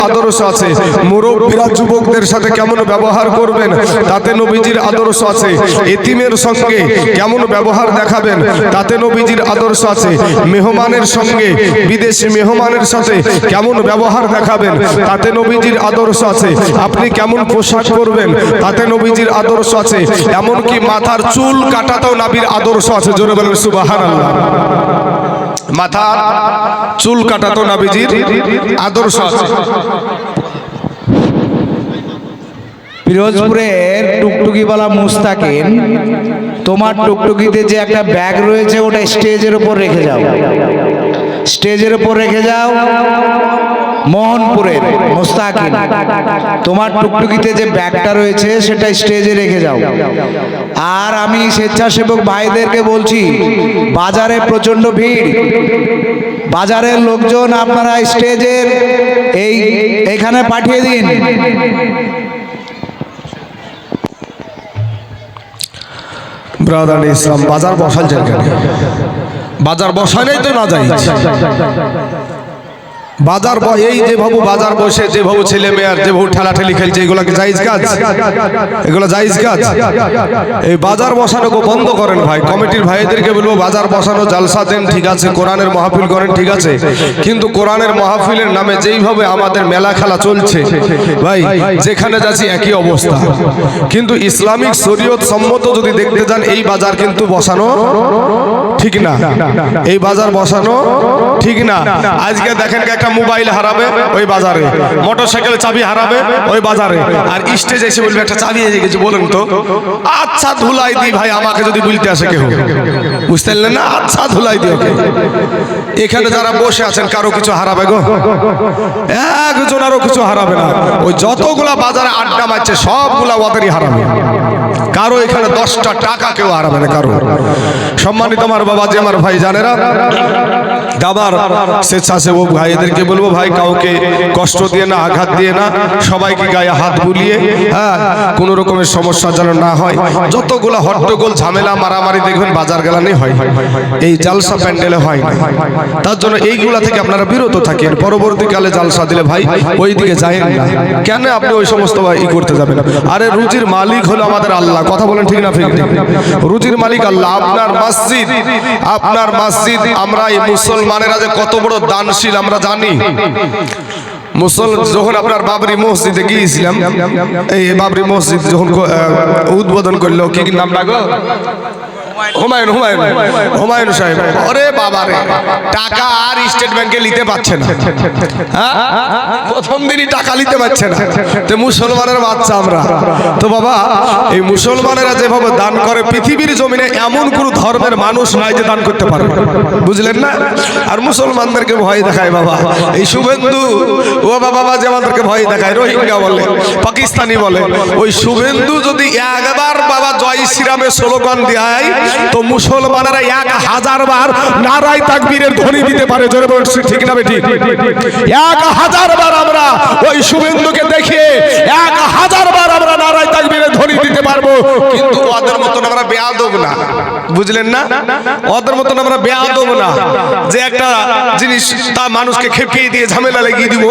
আদর্শ আছে। মুরব্বীরা যুবকদের সাথে কেমন ব্যবহার করবেন তাতে নবীজির আদর্শ আছে। এতিমের সঙ্গে কেমন ব্যবহার দেখাবেন তাতে নবীজির আদর্শ আছে। মেহমানের সঙ্গে, বিদেশি মেহমানের সাথে কেমন ব্যবহার দেখাবেন তাতে নবীজির আদর্শ আছে। আপনি কেমন পোশাক পরবেন তাতে নবীজির আদর্শ আছে। এমনকি মাথার চুল কাটাতেও নবীর আদর্শ আছে। জোরে বলেন সুবহানাল্লাহ। মাথার চুল কাটাতেও নবীজির আদর্শ আছে। পিরোজপুরের টুকটুকিওয়ালা মুস্তাকিন, তোমার টুকটুকিতে যে একটা ব্যাগ রয়েছে ওটা স্টেজের উপর রেখে যাও, স্টেজের উপর রেখে যাও। মোহনপুরের মুস্তাকিন, তোমার টুকটুকিতে যে ব্যাগটা রয়েছে সেটা স্টেজে রেখে যাও। আর আমি স্বেচ্ছাসেবক ভাইদেরকে বলছি, বাজারে প্রচন্ড ভিড়, বাজারের লোকজন আপনারা স্টেজের এইখানে পাঠিয়ে দিন। ব্রাদার ইসলাম বাজার বসাল জায়গা, বাজার বসায় নাই তো না যাই। বাজার এই যে ভাবু বাজার বসে যে ভাবু ছেলে মেয়ার যে ভাবু ঠেলাঠেলি খেলছে, এগুলো কি জায়েজ কাজ? এগুলো জায়েজ কাজ? এই বাজার বসানো বন্ধ করেন ভাই। কমিটির ভাইদেরকে বলবো বাজার বসানো জালসা দেন, ঠিক আছে, কোরআনের মাহফিল করেন, ঠিক আছে, কিন্তু কোরআনের মাহফিলের নামে যেইভাবে আমাদের মেলা খেলা চলছে ভাই, যেখানে যাচ্ছি একই অবস্থা। কিন্তু ইসলামিক শরীয়ত সম্মত যদি দেখতে যান এই বাজার কিন্তু বসানো ঠিক না, এই বাজার বসানো ঠিক না। আজকে দেখেন একটা মোবাইল হারাবে ওই বাজারে, মোটরসাইকেল চাবি হারাবে ওই বাজারে, আর স্টেজে এসে বলবে একটা চাবি এসে গেছে, বলেন তো আচ্ছা ধুলাই দি ভাই, আমাকে যদি বলতে আসে কেউ, বুঝতে পারলেন না, আচ্ছা ধুলাই দি ওকে। এখানে যারা বসে আছেন কারো কিছু হারাবে গো? একজনেরও কিছু হারাবে না। ওই যতগুলা বাজারে আড্ডা মারছে সবগুলা ওদেরই হারাবে, কারো এখানে 10টা টাকা কেউ হারাবে না কারো। সম্মানিত আমার বাবাজি, আমার ভাই জানেরা, আমার স্বেচ্ছাসেবক ভাইদেরকে বলবো ভাই কাউকে কষ্ট দিয়ে না, আঘাত দিয়ে না, সবাইকে গায়ে হাত বুলিয়ে, হ্যাঁ, কোনো রকমের সমস্যা যেন না হয়। যতগুলো হট্টগোল ঝামেলা মারামারি দেখবেন বাজার গেলানি হয়, এই জালসা প্যান্ডেলে হয় না। তার জন্য এইগুলা থেকে আপনারা বিরত থাকেন। পরবর্তীকালে জালসা দিলে ভাই ওই দিকে যায়েন না। কেন আপনি ওই সমস্ত ই করতে যাবেন? আরে রুজির মালিক হলো আমাদের আল্লাহ, কথা বলেন ঠিক না? রুজির মালিক আল্লাহ। আপনার মসজিদ, আপনার মসজিদ, আমরা এই মুসলমানেরা যে কত বড় দানশীল আমরা জানি। যখন আপনার বাবরি মসজিদে গিয়েছিলাম, এই বাবরি মসজিদ যখন উদ্বোধন করলো, কি নাম ডাকো? হুমায়ুন সাহেব। ওরে বাবা রে, টাকা আর স্টেট ব্যাংকে নিতে পারছে না, প্রথম দিনই টাকা নিতে পারছে না। তো মুসলমানের বাচ্চা আমরা তো বাবা, এই মুসলমানেরা যেভাবে দান করে, পৃথিবীর জমিনে এমন কোন ধর্মের মানুষ নাই যে দান করতে পারে, বুঝলেন না? আর মুসলমানদেরকে ভয় দেখায় বাবা এই শুভেন্দু, ও বাবা যে আমাদেরকে ভয় দেখায়, রোহিঙ্গা বলে, পাকিস্তানি বলে। ওই শুভেন্দু যদি একবার বাবা জয় শ্রীরামের স্লোগান দেয় তো মুসলমানেরা 1000 বার নারায়ে তাকবীরের ধ্বনি দিতে পারে। জোরে বলুন ঠিক না বেঠিক? 1000 বার আমরা ওই শুভেন্দুকে দেখে 1000 বার আমরা নারায়ে তাকবীরের ধ্বনি দিতে পারবো, কিন্তু ওদের মতন আমরা বেয়াদব না, বুঝলেন না? ওদের মতন আমরা বেয়াদব না যে একটা জিনিস তা মানুষকে খেপিয়ে দিয়ে ঝামেলা লাগিয়ে দিব,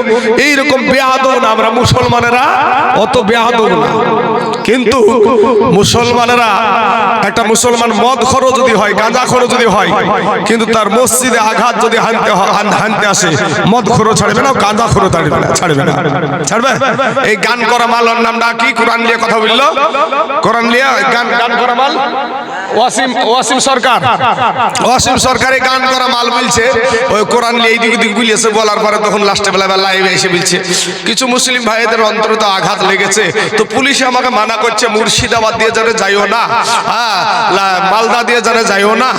এইরকম বেয়াদব না আমরা। মুসলমানেরা অত বেয়াদব না। কিন্তু মুসলমানেরা, একটা মুসলমান মদখোর যদি হয়, গাঁজাখোর যদি হয়, কিন্তু তার মসজিদে আঘাত যদি হানতে আসে, মদখোর ছাড়বে না, গাঁজাখোর ছাড়বে না। ছাড়বে? এই গান করা মাল, ওর নামটা কি? কোরআন নিয়ে কথা বললো, কোরআন নিয়ে গান করা মাল ওয়াসিম সরকার, ওয়াসিম সরকার এই গান করা মাল বলছে, ওই কোরআন নিয়ে এইদিক ওদিক গুলিয়েছে, বলার পরে তখন লাস্টে বেলা লাইভে এসে বলছে কিছু মুসলিম ভাইদের অন্তরে তো আঘাত লেগেছে, তো পুলিশে আমাকে মানা করছে মুর্শিদাবাদ দিয়ে যারা যাইও না, মালদা দিয়ে যারা যাইও না।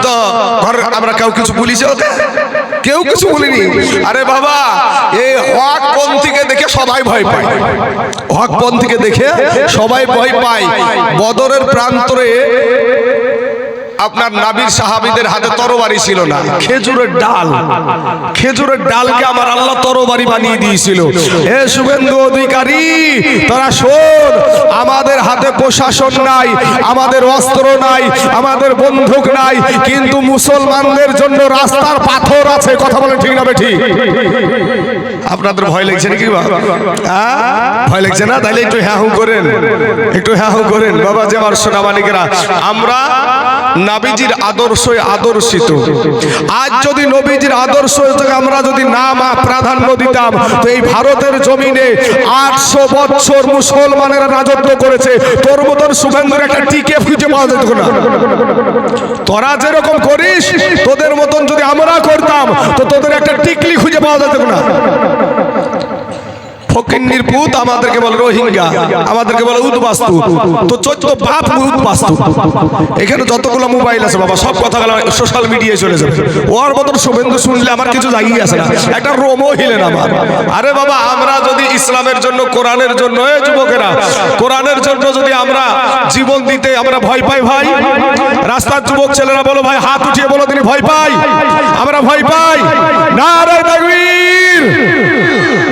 তো ঘর আমরা কেউ কিছু বলিছে, ওকে কেউ কিছু বলিনি। আরে বাবা, এই হক পন্থীকে দেখে সবাই ভয় পায়, হক পন্থীকে দেখে সবাই ভয় পায়। বদরের প্রান্তরে আপনার নবীর সাহাবীদের হাতে তরবারি ছিল না, খেজুরের ডাল, খেজুরের ডালকে আমার আল্লাহ তরবারি বানিয়ে দিয়েছিল। এ শুভেন্দু অধিকারী, তোরা শোন, আমাদের হাতে প্রশাসন নাই, আমাদের অস্ত্র নাই, আমাদের বন্দুক নাই, কিন্তু মুসলমানদের জন্য রাস্তার পাথর আছে। কথা বলেন ঠিক না বেঠিক? আপনাদের ভয় লাগছে নাকি বাবা? ভয় লাগছে না? তাহলে একটু হ্যাঁ হু করেন, একটু হ্যাঁ হু করেন। বাবা যে আমার সোনা মানিকেরা, আমরা নবীজির আদর্শে আদর্শিত। আজ যদি নবীজির আদর্শ আমরা যদি না প্রাধান্য দিতাম, তো এই ভারতের জমিনে 800 বছর মুসলমানেরা রাজত্ব করেছে, তোর মতন শুভেন্দুর একটা টিকে খুঁজে পাওয়া যেত না। তোরা যেরকম করিস, তোদের মতন যদি আমরা করতাম, তো তোদের একটা টিকলি খুঁজে পাওয়া যেত না। ফকিন্নির পুত আমাদেরকে বলে রোহিঙ্গা, আমাদেরকে বলে উদ্বাস্তু। তো 14 বাপ উদ্বাস্তু। এখানে যতগুলো মোবাইল আছে বাবা, সব কথাগুলো সোশ্যাল মিডিয়ায় চলে যাবে। ওর মতন শুভেন্দু শুনলে আমার কিছু জায়গায় আসে না, একটা রোমও হিলে না আমার। আরে বাবা, আমরা যদি ইসলামের জন্য, কোরআনের জন্য, যুবকেরা কোরআনের জন্য যদি আমরা জীবন দিতে আমরা ভয় পাই ভাই, রাস্তার যুবক ছেলেরা বলো ভাই, হাত উঠিয়ে বলো তিনি ভয় পাই, আমরা ভয় পাই। নারে তাকবীর,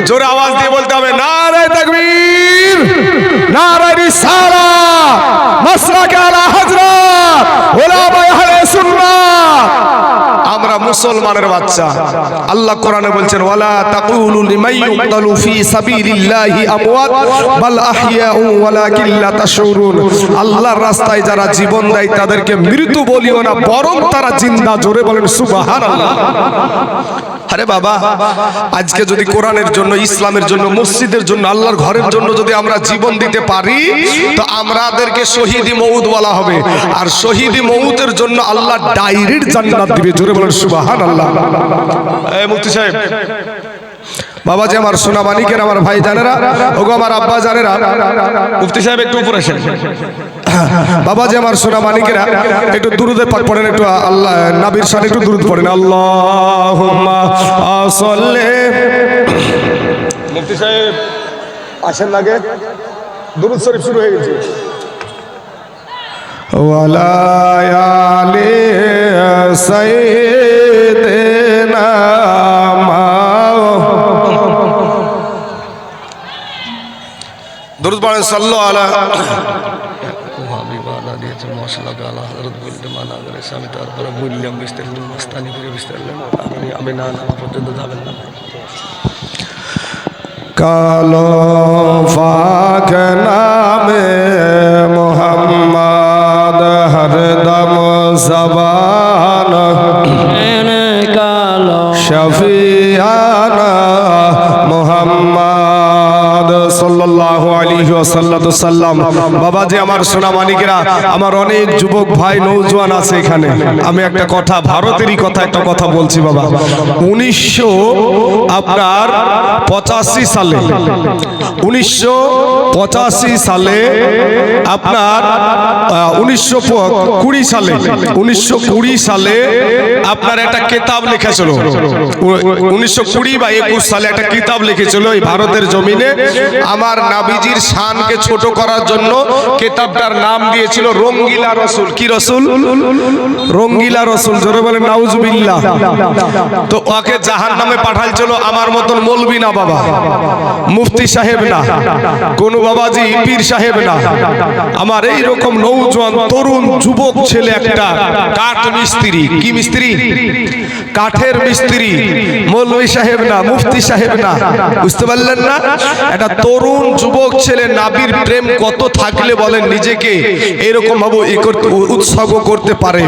জোরে আওয়াজ দিয়ে বলতে হবে, নারে তাকবীর, নারে রিসালাত, মাসলাকে আলা হযরত উলামায়ে আহলে সুন্নাহ। আমরা মুসলমানের বাচ্চা। আল্লাহ কোরআনে বলছেন, ওয়ালা তাকুলু লিমান ইউকতালু ফি সাবিলিল্লাহি আমওয়াত বাল আহইয়াউ ওয়ালাকিন লা তাশউরুন। আল্লাহর রাস্তায় যারা জীবন দেয় তাদেরকে মৃত্যু বলিও না, বরং তারা জিন্দা। জোরে বলেন সুবহানাল্লাহ। আরে বাবা, আজকে যদি কোরআনের জন্য, ইসলামের জন্য, মসজিদের জন্য, আল্লাহর ঘরের জন্য যদি আমরা জীবন দিতে পারি, তো আমাদেরকে শহীদি মউত বলা হবে। আর শহীদি মউতের জন্য আল্লাহ ডাইরেক্ট জান্নাত দিবে। জোরে বলেন সুবহানাল্লাহ। এই মুফতি সাহেব, বাবা যে আমার সোনা মানিকের, আমার ভাই জানেরা, ওগো আমার আব্বা জানেরা, মুফতি সাহেব একটু উপরে আসেন। বাবা যে আমার সোনা মানিকেরা, একটু দুরুদে পাক পড়েন, একটু আল্লাহ নবীর শানে একটু দুরুদ পড়েন। আল্লাহুম্মা সাল্লি। মুফতি সাহেব আসেন লাগে, দুরুদ শরীফ শুরু হয়ে গেছে। ওয়ালা আলি সাইয়্যিদিনা দুরুদ পড়েন। সাল্লু আলা হাবিবানা দিয়েছে মশলা গালা হযরত বলতে মানা করেছে। আমি তারপরে বললাম বিস্তারিত মাস্তানি করে বিস্তারিত আমি না নামা পর্যন্ত যাবেন না। কালো ফাক নামে মোহাম্মদ হরদম জবান কালো শফিয়ানা মোহাম্মদ সাল্লাল্লাহু আলাইহি ওয়াসাল্লাম। বাবা যে আমার সোনা মানিকেরা, আমার অনেক যুবক ভাই নওজোয়ান আছে এখানে। আমি একটা কথা, ভারতেরই কথা, একটা কথা বলছি বাবা। 1985 সালে, 1985 সালে আপনার 1920 সালে, 1920 সালে আপনার একটা কিতাব লিখেছিল। 1920 বা 21 সালে একটা কিতাব লিখেছিল এই ভারতের জমিনে আমার নবীজির শানকে ছোট করার জন্য। কিতাবটার নাম দিয়েছিল রঙ্গিলা রসুল। কি রসুল? রঙ্গিলা রসুল। জোরে বলেন নাউজুবিল্লাহ। তো ওকে জাহান্নামে পাঠাইছিল আমার মতন মৌলবি না বাবা, মুফতি সাহেব না, কোন বাবাজি পীর সাহেব না, আমার এই রকম নওজোয়ান তরুণ যুবক ছেলে একটা কাঠ মিস্ত্রি। কি মিস্ত্রি? কাঠের মিস্ত্রি। মৌলবি সাহেব না, মুফতি সাহেব না, বুঝতে পারলেন না? একটা তরুণ যুবক ছেলে নবীর প্রেম কত থাকলে বলেন নিজেকে এরকম ভাবে উৎসর্গ করতে পারে।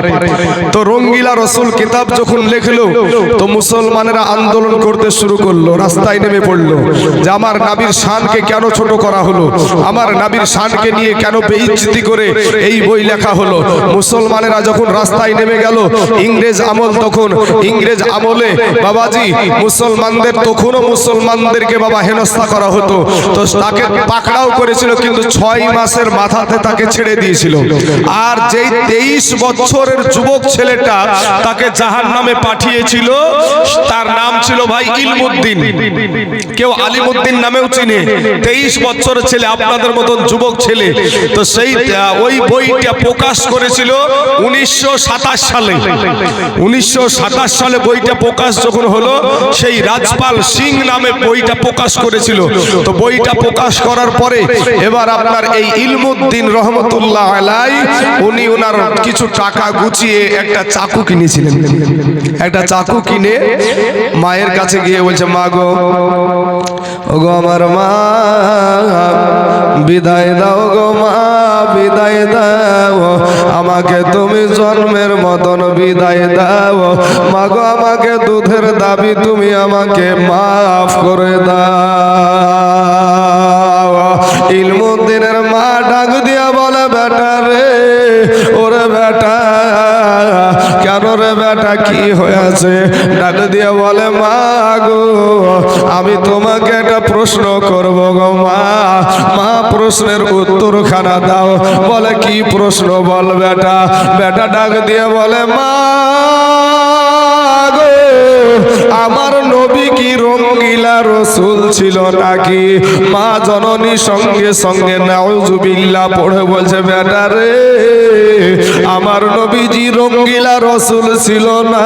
তো রঙ্গিলা রসুল কিতাব যখন লিখলো, তো মুসলমানেরা আন্দোলন করতে শুরু করলো, রাস্তায় নেমে পড়লো যে আমার নবীর শানকে কেন ছোট করা হলো, আমার নবীর শানকে নিয়ে কেন বেইজ্জতি করে এই বই লেখা হলো। মুসলমানেরা যখন রাস্তায় নেমে গেল, ইংরেজ আমল, তখন ইংরেজ আমলে বাবাজি মুসলমানদের, তখনও মুসলমানদেরকে বাবা হেনস্থা করা হতো। তো তাকে পাকড়াও করেছিল, কিন্তু 6 মাসের মাথাতে তাকে ছেড়ে দিয়েছিল। আর যেই 23 বছরের যুবক ছেলেটা তাকে জাহান্নামে পাঠিয়েছিল, তার নাম ছিল ভাই ইলমুদ্দিন। কেউ আলিমুদ্দিন নামেও চিনে। 23 বছর ছেলে, আপনাদের মতন যুবক ছেলে। তো সেই ওই বইটা প্রকাশ করেছিল 1927 সালে। 1927 সালে বইটা প্রকাশ যখন হলো, সেই রাজপাল সিং নামে বইটা প্রকাশ করেছিল। তো বইটা প্রকাশ করার পরে এবার আপনার এই ইলমুদ্দিন রহমতুল্লাহ আলাইহি উনি ওনার কিছু টাকা গুছিয়ে একটা চাকু কিনেছিলেন। একটা চাকু কিনে মায়ের কাছে গিয়ে বলছে, মা গো, ওগো আমার মা, বিদায় দাও গো মা, বিদায় দাও, আমাকে তুমি জন্মের মতন বিদায় দাও। মা গো, আমাকে দুধের দাবি তুমি আমাকে মাফ করে দাও। ইলমুদ্দিনের মা ডাক দিয়া বলে, বেটা রে, ওরে বেটা, কেন রে বেটা, কি হয়েছে? ডাক দিয়া বলে, মা গো, আমি তোমাকে একটা প্রশ্ন করব গো মা। মা, প্রশ্নের উত্তরখানা দাও। বলে, কি প্রশ্ন বল বেটা? বেটা ডাক দিয়ে বলে, মা গো, আমার নবী কি রঙ্গিলা রসুল ছিল নাকি? মা জননী সঙ্গে সঙ্গে নাউজুবিল্লাহ পড়ে বলছে, বেটা রে, আমার নবীজি রঙ্গিলা রসুল ছিল না।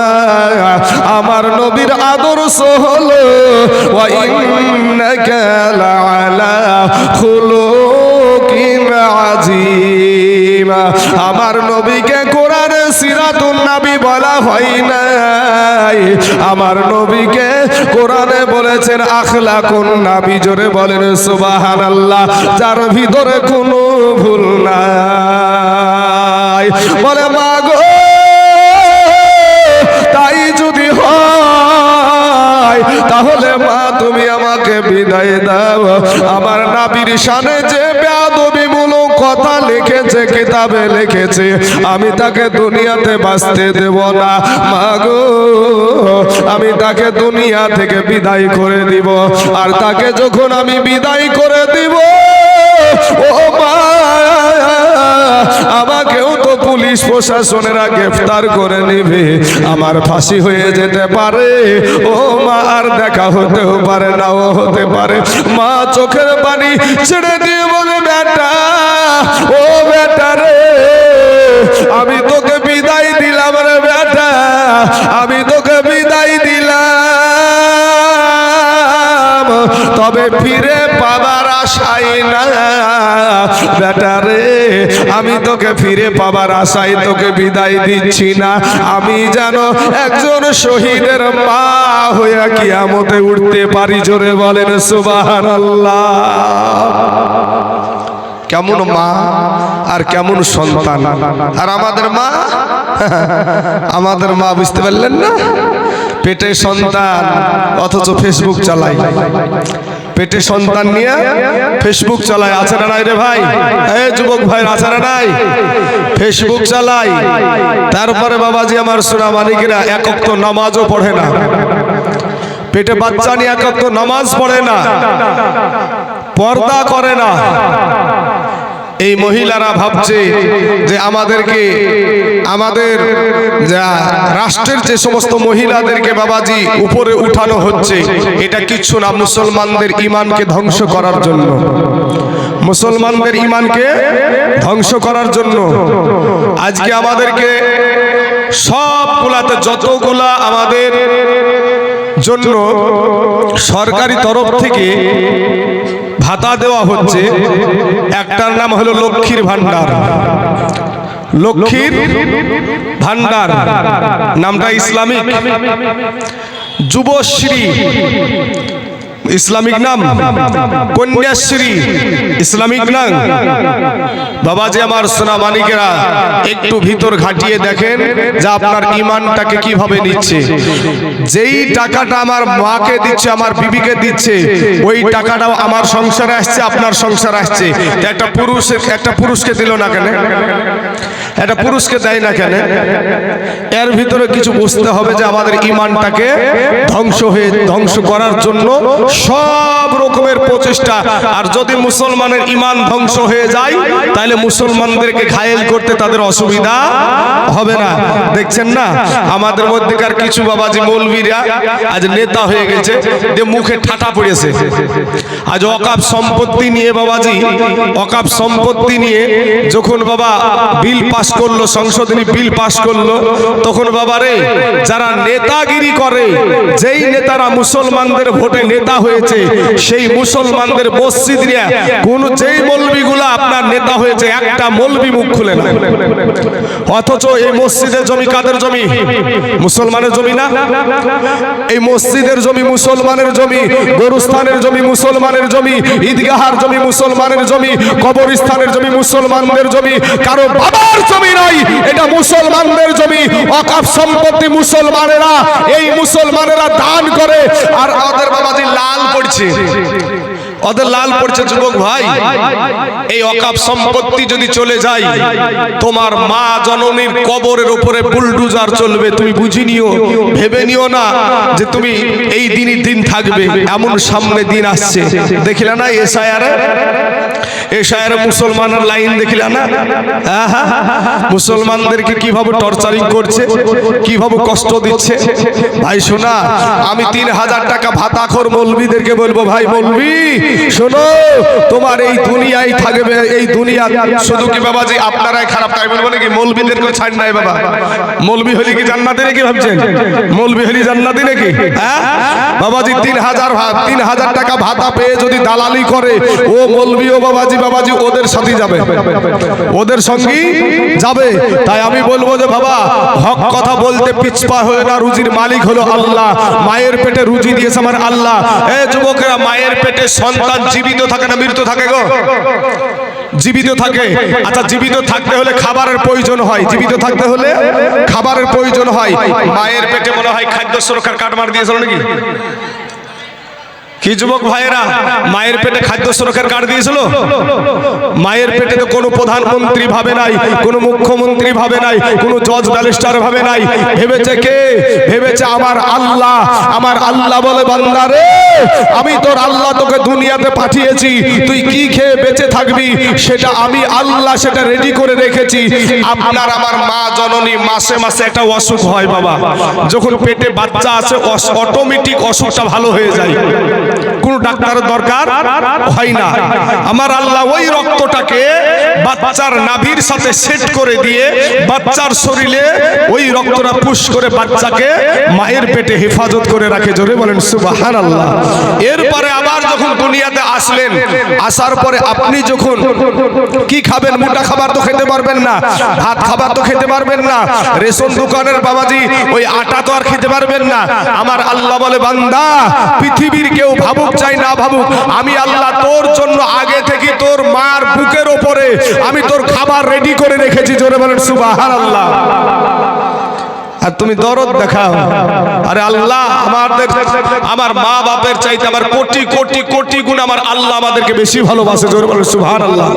আমার নবীর আদর্শ হলো ওয়া ইন্নাকা লাআলা খুলুকিন আযীম। আমার নবীকে কোরআনে সিরাতুন নবী বলা হয় নাই, আমার নবীকে কোরআনে বলেছেন আখলাকুন নবী। জোরে বলেন সুবহানাল্লাহ, যার ভিতরে কোনো ভুল নাই। বলে, মা গো, তাই যদি হয় তাহলে মা তুমি আমাকে বিদায় দাও। আমার নবীর শানে যে বেয়াদবিমূলক কথা লিখেছে, কিতাবে লিখেছে, আমি তাকে দুনিয়াতে বাঁচতে দেব না। মা গো, আমি তাকে দুনিয়া থেকে বিদায় করে দিব। আর তাকে যখন আমি বিদায় করে দিব, ও মা, আমাকেও তো পুলিশ প্রশাসনেরা গ্রেফতার করে নেবে, আমার ফাঁসি হয়ে যেতে পারে। ও মা, আর দেখা হতেও পারে, নাও হতে পারে। মা চোখের পানি ছেড়ে দিয়ে বলে, বেটা, ও বেটা রে, আমি তোকে বিদায় দিলাম রে বেটা, আমি তোকে বিদায় দিলাম, তবে ফিরে পাবার আশাই না। বেটা রে, আমি তোকে ফিরে পাবার আশায় তোকে বিদায় দিচ্ছি না। আমি যেন একজন শহীদের মা হয়ে কিয়ামতে উঠতে পারি। জোরে বলেন সুবহানাল্লাহ। কেমন মা আর কেমন সন্তান। আর আমাদের মা, আমাদের মা বুঝতে পারলেন না, পেটে সন্তান অথচ ফেসবুক চালায়। পেটে সন্তান নিয়ে ফেসবুক চালায়। আছে না নাই রে ভাই? এই যুবক ভাই, আছে না নাই? ফেসবুক চালায়। তারপরে বাবাজি আমার সোনা মানিকেরা এক ওয়াক্ত নামাজও পড়ে না। পেটে বাচ্চা নিয়ে এক ওয়াক্ত নামাজ পড়ে না, পর্দা করে না। এই মহিলারা ভাবছে যে আমাদেরকে, আমাদের রাষ্ট্রের যে সমস্ত মহিলাদেরকে বাবাজি উপরে উঠানো হচ্ছে, এটা কিচ্ছু না, মুসলমানদের ঈমানকে ধ্বংস করার জন্য, মুসলমানদের ঈমানকে ধ্বংস করার জন্য। আজকে আমাদেরকে সবগুলাতে, যতগুলা আমাদের জন্য সরকারি তরফ থেকে ভাতা দেওয়া হচ্ছে, একটার নাম হলো লক্ষ্মীর ভান্ডার। লক্ষ্মীর ভান্ডার নামটা ইসলামিক। যুবশ্রী ইসলামিক নাম, কন্যাশ্রী ইসলামিক নাম। বাবাজি আমার সোনা মানিকেরা, একটু ভিতর ঘাটিয়ে দেখেন যে আপনার ঈমানটাকে কিভাবে নিচ্ছে। যেই টাকাটা আমার মাকে দিচ্ছে, আমার বিবিকে দিচ্ছে, ওই টাকাটাও আমার সংসারে আসছে, আপনার সংসারে আসছে। একটা পুরুষকে দিল না কেন? একটা পুরুষকে দেয় না কেন? এর ভিতরে কিছু বুঝতে হবে যে আমাদের ঈমানটাকে ধ্বংস করার জন্য সব রকমের প্রচেষ্টা। আর যদি মুসলমানের ঈমান ধ্বংস হয়ে যায় তাহলে মুসলমানদেরকে ঘায়েল করতে তাদের অসুবিধা হবে না। দেখছেন না আমাদের মধ্যেকার কিছু বাবাজি মৌলবীরা আজ নেতা হয়ে গেছে, যে মুখে ঠাটা পড়েছে। আজ ওয়াকফ সম্পত্তি নিয়ে বাবাজি, ওয়াকফ সম্পত্তি নিয়ে যখন বাবা বিল পাস করলো, সংশোধনী বিল পাস করলো, তখন বাবারে যারা নেতাগিরি করে, যেই নেতারা মুসলমানদের ভোটে নেতা হয়েছে, সেই মুসলমানদের মসজিদ নিয়ে কোন যেই মৌলবীগুলা আপনার নেতা হয়েছে, একটা মৌলবী মুখ খুলে না। অথচ এই মসজিদের জমি কাদের জমি? মুসলমানের জমি না? এই মসজিদের জমি মুসলমানের জমি, গরুস্থানের জমি মুসলমানের জমি, ঈদগাহার জমি মুসলমানের জমি, কবরস্থানের জমি মুসলমানদের জমি, কারো বাবার জমি নয়, এটা মুসলমানদের জমি। ওয়াকফ সম্পত্তি মুসলমানেরা, এই মুসলমানেরা দান করে। আর ওদের বাবাজি লাল পড়ছে, ওদের লাল পড়ছে। যুবক ভাই, এই ওয়াকফ সম্পত্তি যদি চলে যায়, তোমার মা জননীর কবরের উপরে বুলডুজার চলবে। তুমি বুঝি নিও, ভেবে নিও না যে তুমি এই দিনই দিন থাকবে, এমন সামনে দিন আসছে। দেখিলা না এশায়ারে মুসলমানের লাইন দেখিলা না? মুসলমানদেরকে কিভাবে টর্চারিং করছে, কিভাবে কষ্ট দিচ্ছে। ভাই শোনা, আমি 3000 টাকা ভাতাখোর মৌলবীদেরকে বলবো, ভাই মৌলবী শোনো, তোমার এই দুনিয়ায় থাকবে, এই দুনিয়া শুধু কি বাবাজি আপনারাই খারাপ তাই বলবো নাকি? মৌলবীদেরকে ছাড় নাই বাবা। মৌলবী হলি কি জান্নাতি নাকি ভাবছেন? মৌলবী হলি জান্নাতি নাকি? বাবাজি 3000 টাকা ভাতা পেয়ে যদি দালালি করে, ও মৌলবী ও বাবাজি ওদের সাথে যাবে, ওদের সঙ্গী যাবে। তাই আমি বলবো যে বাবা, হক কথা বলতে পিছপা হয়ে না। রুজির মালিক হলো আল্লাহ, মায়ের পেটে রুজি দিয়েছে আমার আল্লাহ। এ যুবকেরা, মায়ের পেটে সন্তান জীবিত থাকে না মৃত থাকে গো? জীবিত থাকে। আচ্ছা, জীবিত থাকতে হলে খাবারের প্রয়োজন হয়, জীবিত থাকতে হলে খাবারের প্রয়োজন হয়। মায়ের পেটে মনে হয় খাদ্য সুরক্ষার কার্ড মার দিয়েছিল নাকি? কি যুবক ভাইয়েরা, মায়ের পেটে খাদ্য সুরক্ষার কার্ড দিয়েছিল? মায়ের পেটে তো কোনো প্রধানমন্ত্রী ভাবে নাই, কোনো মুখ্যমন্ত্রী ভাবে নাই, কোনো জজ ব্যারিস্টার ভাবে নাই। ভেবেছে কে? ভেবেছে আমার আল্লাহ। আমার আল্লাহ বলে, বান্দা রে, আমি তোর আল্লাহ তোকে দুনিয়াতে পাঠিয়েছি, তুই কি খেয়ে বেঁচে থাকবি সেটা আমি আল্লাহ সেটা রেডি করে রেখেছি। আপনার আমার মা জননী মাসে মাসে একটা অসুখ হয় বাবা, যখন পেটে বাচ্চা আছে অটোমেটিক অসুখটা ভালো হয়ে যায়, কোন ডাক্তারের দরকার হয় না। আমার আল্লাহ ওই রক্তটাকে বাচ্চার নাভির সাথে সেট করে দিয়ে বাচ্চার শরীরে ওই রক্তটা পুশ করে বাচ্চাকে মায়ের পেটে হেফাজত করে রাখে। জোরে বলেন সুবহানাল্লাহ। এরপরে আবার যখন দুনিয়াতে আসলেন, আসার পরে আপনি যখন কি খাবেন? মোটা খাবার তো খেতে পারবেন না, ভাত খাবার তো খেতে পারবেন না, রেশন দোকানের বাবাজি ওই আটা তো আর খেতে পারবেন না। আমার আল্লাহ বলে, বান্দা, পৃথিবীর কেউ ভাবুক চাই না ভাবুক, আমি আল্লাহ তোর জন্য আগে থেকে তোর মার বুকের ওপরে আমি তোর খাবার রেডি করে রেখেছি। জোরে বলেন সুবহানাল্লাহ। আর তুমি দরদ দেখাও। আরে আল্লাহ, আমার মা বাপের চাইতে আমার কোটি কোটি কোটি গুণ আমার আল্লাহ আমাদেরকে বেশি ভালোবাসে। জোরে বলেন সুবহানাল্লাহ।